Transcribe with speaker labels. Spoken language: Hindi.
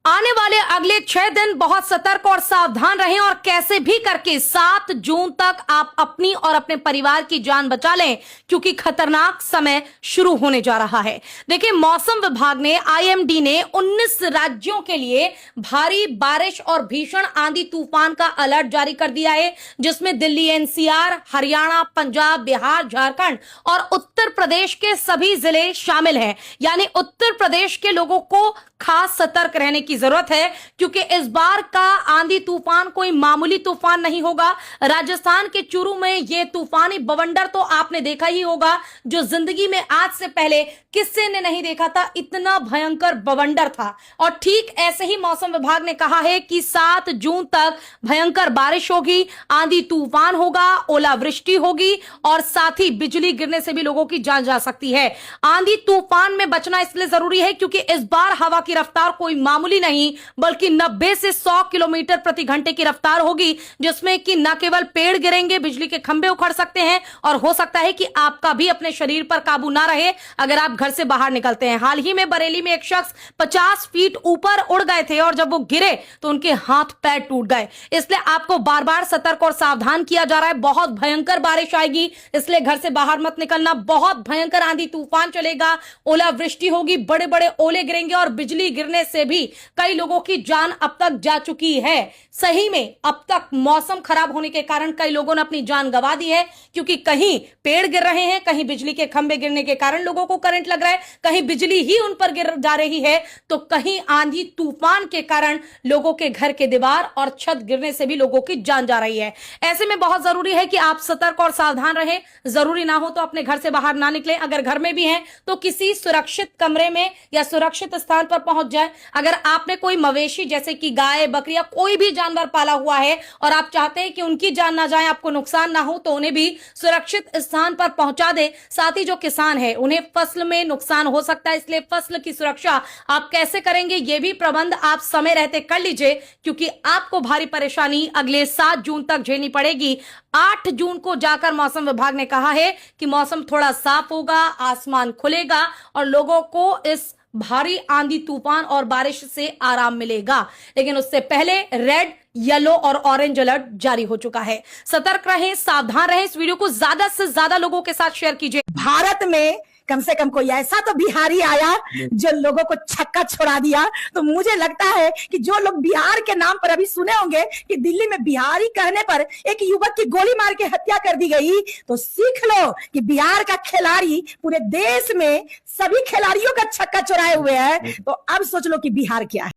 Speaker 1: आने वाले अगले 6 दिन बहुत सतर्क और सावधान रहें और कैसे भी करके 7 जून तक आप अपनी और अपने परिवार की जान बचा लें, क्योंकि खतरनाक समय शुरू होने जा रहा है। देखिए, मौसम विभाग ने आईएमडी ने 19 राज्यों के लिए भारी बारिश और भीषण आंधी तूफान का अलर्ट जारी कर दिया है, जिसमें दिल्ली एनसीआर, हरियाणा, पंजाब, बिहार, झारखंड और उत्तर प्रदेश के सभी जिले शामिल हैं। यानी उत्तर प्रदेश के लोगों को खास सतर्क रहने की जरूरत है, क्योंकि इस बार का आंधी तूफान कोई मामूली तूफान नहीं होगा। राजस्थान के चूरू में यह तूफानी बवंडर तो आपने देखा ही होगा, जो जिंदगी में आज से पहले किसी ने नहीं देखा था। इतना भयंकर बवंडर था। और ठीक ऐसे ही मौसम विभाग ने कहा है कि 7 जून तक भयंकर बारिश होगी, आंधी तूफान होगा, ओलावृष्टि होगी और साथ ही बिजली गिरने से भी लोगों की जान जा सकती है। आंधी तूफान में बचना इसलिए जरूरी है क्योंकि इस बार हवा की रफ्तार कोई मामूली नहीं बल्कि 90 से 100 किलोमीटर प्रति घंटे की रफ्तार होगी, जिसमें कि न केवल पेड़ गिरेंगे, बिजली के खंभे उखड़ सकते हैं और हो सकता है कि आपका भी अपने शरीर पर काबू ना रहे अगर आप घर से बाहर निकलते हैं। हाल ही में बरेली में एक शख्स 50 फीट ऊपर उड़ गए थे और जब वो गिरे तो उनके हाथ पैर टूट गए। इसलिए आपको बार बार सतर्क और सावधान किया जा रहा है। बहुत भयंकर बारिश आएगी, इसलिए घर से बाहर मत निकलना। बहुत भयंकर आंधी तूफान चलेगा, ओलावृष्टि होगी, बड़े बड़े ओले गिरेंगे और बिजली गिरने से भी कई लोगों की जान अब तक जा चुकी है। सही में अब तक मौसम खराब होने के कारण कई लोगों ने अपनी जान गंवा दी है, क्योंकि कहीं पेड़ गिर रहे हैं, कहीं बिजली के खंभे गिरने के कारण लोगों को करंट लग रहा है, कहीं बिजली ही उन पर गिर जा रही है, तो कहीं आंधी तूफान के कारण लोगों के घर के दीवार और छत गिरने से भी लोगों की जान जा रही है। ऐसे में बहुत जरूरी है कि आप सतर्क और सावधान रहें। जरूरी ना हो तो अपने घर से बाहर ना निकलें। अगर घर में भी हैं तो किसी सुरक्षित कमरे में या सुरक्षित स्थान पर पहुंच जाए। अगर आपने कोई मवेशी जैसे कि गाय, बकरियां, कोई भी जानवर पाला हुआ है और आप चाहते हैं कि उनकी जान ना जाए, आपको नुकसान ना हो, तो उन्हें भी सुरक्षित स्थान पर पहुंचा दे। साथ ही जो किसान है उन्हें फसल में नुकसान हो सकता है, इसलिए फसल की सुरक्षा आप कैसे करेंगे ये भी प्रबंध आप समय रहते कर लीजिए, क्योंकि आपको भारी परेशानी अगले 7 जून तक झेलनी पड़ेगी। 8 जून को जाकर मौसम विभाग ने कहा है कि मौसम थोड़ा साफ होगा, आसमान खुलेगा और लोगों को इस भारी आंधी तूफान और बारिश से आराम मिलेगा। लेकिन उससे पहले रेड, येलो और ऑरेंज अलर्ट जारी हो चुका है। सतर्क रहें, सावधान रहें। इस वीडियो को ज्यादा से ज्यादा लोगों के साथ शेयर कीजिए।
Speaker 2: भारत में कम से कम कोई ऐसा तो बिहारी आया जो लोगों को छक्का छोड़ा दिया। तो मुझे लगता है कि जो लोग बिहार के नाम पर अभी सुने होंगे कि दिल्ली में बिहारी कहने पर एक युवक की गोली मार के हत्या कर दी गई, तो सीख लो कि बिहार का खिलाड़ी पूरे देश में सभी खिलाड़ियों का छक्का चुराए हुए है। तो अब सोच लो कि बिहार क्या है।